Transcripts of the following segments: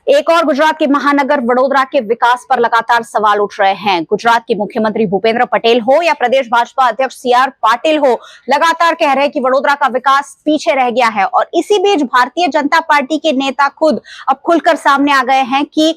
एक और गुजरात के महानगर वडोदरा के विकास पर लगातार सवाल उठ रहे हैं। गुजरात के मुख्यमंत्री भूपेंद्र पटेल हो या प्रदेश भाजपा अध्यक्ष सीआर पाटिल हो, लगातार कह रहे हैं कि वडोदरा का विकास पीछे रह गया है। और इसी बीच भारतीय जनता पार्टी के नेता खुद अब खुलकर सामने आ गए हैं कि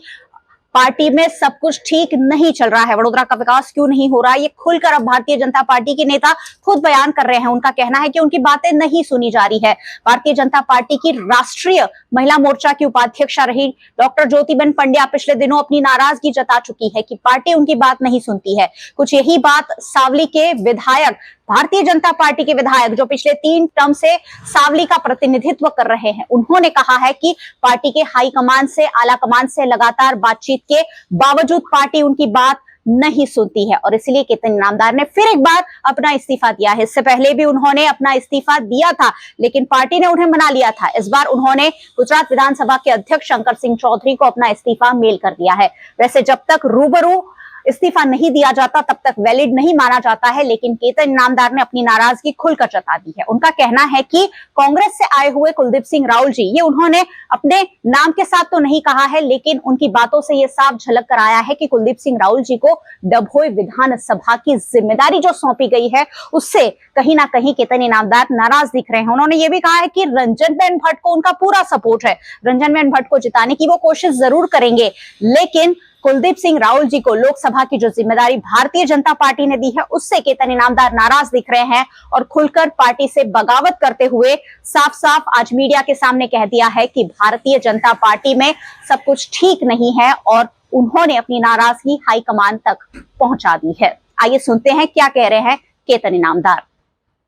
पार्टी में सब कुछ ठीक नहीं चल रहा है। वडोदरा का विकास क्यों नहीं हो रहा है, ये खुलकर अब भारतीय जनता पार्टी के नेता खुद बयान कर रहे हैं। उनका कहना है कि उनकी बातें नहीं सुनी जा रही है। भारतीय जनता पार्टी की राष्ट्रीय महिला मोर्चा की उपाध्यक्षा रही डॉक्टर ज्योतिबेन पंड्या पिछले दिनों अपनी नाराजगी जता चुकी है कि पार्टी उनकी बात नहीं सुनती है। कुछ यही बात सावली के विधायक, भारतीय जनता पार्टी के विधायक जो पिछले 3 टर्म से सावली का प्रतिनिधित्व कर रहे हैं, उन्होंने कहा है कि पार्टी के हाई कमान से, आला कमान से लगातार बातचीत के बावजूद पार्टी उनकी बात नहीं सुनती है और इसलिए केतन इनामदार ने फिर एक बार अपना इस्तीफा दिया है। इससे पहले भी उन्होंने अपना इस्तीफा दिया था, लेकिन पार्टी ने उन्हें मना लिया था। इस बार उन्होंने गुजरात विधानसभा के अध्यक्ष शंकर सिंह चौधरी को अपना इस्तीफा मेल कर दिया है। वैसे जब तक रूबरू इस्तीफा नहीं दिया जाता तब तक वैलिड नहीं माना जाता है, लेकिन केतन इनामदार ने अपनी नाराजगी खुलकर जता दी है। उनका कहना है कि कांग्रेस से आए हुए कुलदीप सिंह राहुल जी, ये उन्होंने अपने नाम के साथ तो नहीं कहा है, लेकिन उनकी बातों से ये साफ झलक कर आया है कि कुलदीप सिंह राहुल जी को डभोई विधानसभा की जिम्मेदारी जो सौंपी गई है, उससे कहीं ना कहीं केतन इनामदार नाराज दिख रहे हैं। उन्होंने ये भी कहा है कि रंजनबेन भट्ट को उनका पूरा सपोर्ट है, रंजनबेन भट्ट को जिताने की वो कोशिश जरूर करेंगे, लेकिन कुलदीप सिंह राहुल जी को लोकसभा की जो जिम्मेदारी भारतीय जनता पार्टी ने दी है, उससे केतन इनामदार नाराज दिख रहे हैं और खुलकर पार्टी से बगावत करते हुए साफ साफ आज मीडिया के सामने कह दिया है कि भारतीय जनता पार्टी में सब कुछ ठीक नहीं है और उन्होंने अपनी नाराजगी हाईकमान तक पहुंचा दी है। आइए सुनते हैं क्या कह रहे हैं केतन इनामदार।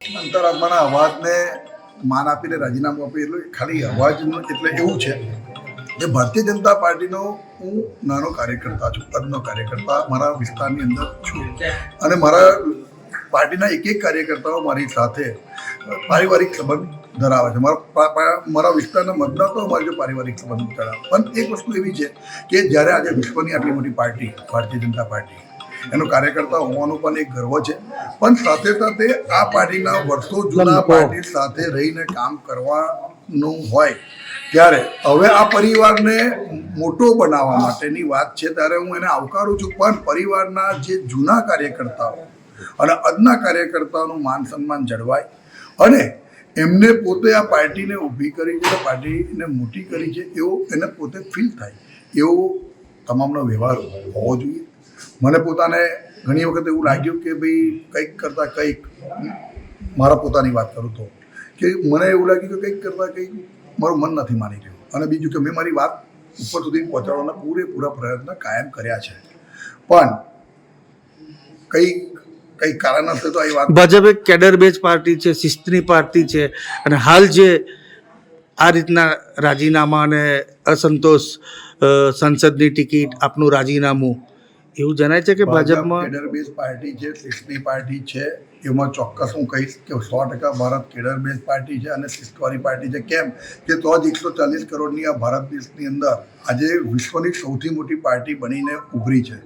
અંતરાત્માના અવાજને માન આપીને રાજીનામું આપી એટલે ખાલી અવાજનું એટલે એવું છે કે ભારતીય જનતા પાર્ટીનો હું નાનો કાર્યકર્તા છું, પદનો કાર્યકર્તા મારા વિસ્તારની અંદર છું અને મારા પાર્ટીના એક કાર્યકર્તાઓ મારી સાથે પારિવારિક સંબંધ ધરાવે છે। મારા વિસ્તારના મતદાતાઓ મારી જો પારિવારિક સંબંધ ધરાવે। પણ એક વસ્તુ એવી છે કે જ્યારે આજે વિશ્વની આટલી મોટી પાર્ટી ભારતીય જનતા પાર્ટી એનો કાર્યકર્તા હોવાનું પણ એક ગર્વ છે, પણ સાથે સાથે આ પાર્ટીના વર્ષો જૂના પાર્ટી સાથે રહીને કામ કરવાનું હોય ત્યારે હવે આ પરિવારને મોટો બનાવવા માટેની વાત છે, ત્યારે હું એને આવકારું છું। પણ પરિવારના જે જૂના કાર્યકર્તાઓ અને આજના કાર્યકર્તાઓનું માન સન્માન જળવાય અને એમને પોતે આ પાર્ટીને ઊભી કરી છે, પાર્ટીને મોટી કરી છે એવો એને પોતે ફીલ થાય એવો તમામનો વ્યવહાર હોવો જોઈએ। મને પોતાને ઘણી વખત એવું લાગ્યું કે ભાઈ કંઈક કરતાં કંઈક, મારા પોતાની વાત કરું તો કે મને એવું લાગ્યું કે કંઈક કરતાં કંઈક મારું મન નથી માની રહ્યું અને બીજું કે મેં મારી વાત ઉપર સુધી પહોંચાડવાના પૂરેપૂરા પ્રયત્ન કાયમ કર્યા છે, પણ કંઈક કારણસર તો આ વાત ભાજપ એક કેડર બેઝ પાર્ટી છે, શિસ્તની પાર્ટી છે અને હાલ જે આ રીતના રાજીનામા અને અસંતોષ, સંસદની ટિકિટ, આપનું રાજીનામું, એવું જણાય છે કે ભાજપમાં કેડર બેઝ પાર્ટી છે, શિસ્તની પાર્ટી છે। એમાં ચોક્કસ હું કહીશ કે 100% ભારત કેડર બેઝ પાર્ટી છે અને શિસ્તવાળી પાર્ટી છે। કેમ કે તો જ 140 કરોડની આ ભારત દેશની અંદર આજે વિશ્વની સૌથી મોટી પાર્ટી બનીને ઉભરી છે।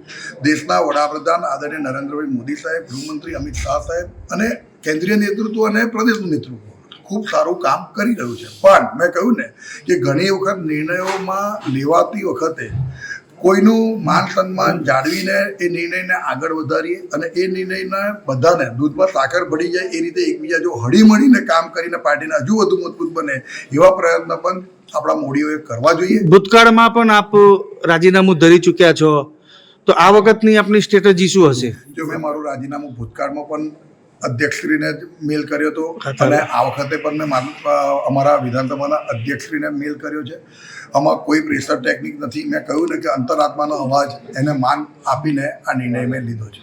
દેશના વડાપ્રધાન આદરણીય નરેન્દ્રભાઈ મોદી સાહેબ, ગૃહમંત્રી અમિત શાહ સાહેબ અને કેન્દ્રીય નેતૃત્વ અને પ્રદેશનું નેતૃત્વ ખૂબ સારું કામ કરી રહ્યું છે। પણ મેં કહ્યું ને કે ઘણી વખત નિર્ણયોમાં લેવાતી વખતે કોઈનું માન સન્માન જાળવીને એ નિર્ણયને આગળ વધારીએ અને એ નિર્ણયને બધાને દૂધમાં સાકર પડી જાય એ રીતે એકબીજા જો હળીમળીને કામ કરીને પાર્ટીને હજુ વધુ મજબૂત બને એવા પ્રયત્ન પણ આપણા મોદીઓએ કરવા જોઈએ। ભૂતકાળમાં પણ આપ રાજીનામું ધરી ચૂક્યા છો, તો આ વખતની આપની સ્ટ્રેટેજી શું હશે? જો મેં મારું રાજીનામું ભૂતકાળમાં પણ અધ્યક્ષશ્રીને મેલ કર્યો હતો અને આ વખતે પણ મેં અમારા વિધાનસભાના અધ્યક્ષશ્રીને મેલ કર્યો છે। આમાં કોઈ પ્રેશર ટેકનિક નથી। મેં કહ્યું ને કે અંતરાત્માનો અવાજ એને માન આપીને આ નિર્ણય મેં લીધો છે।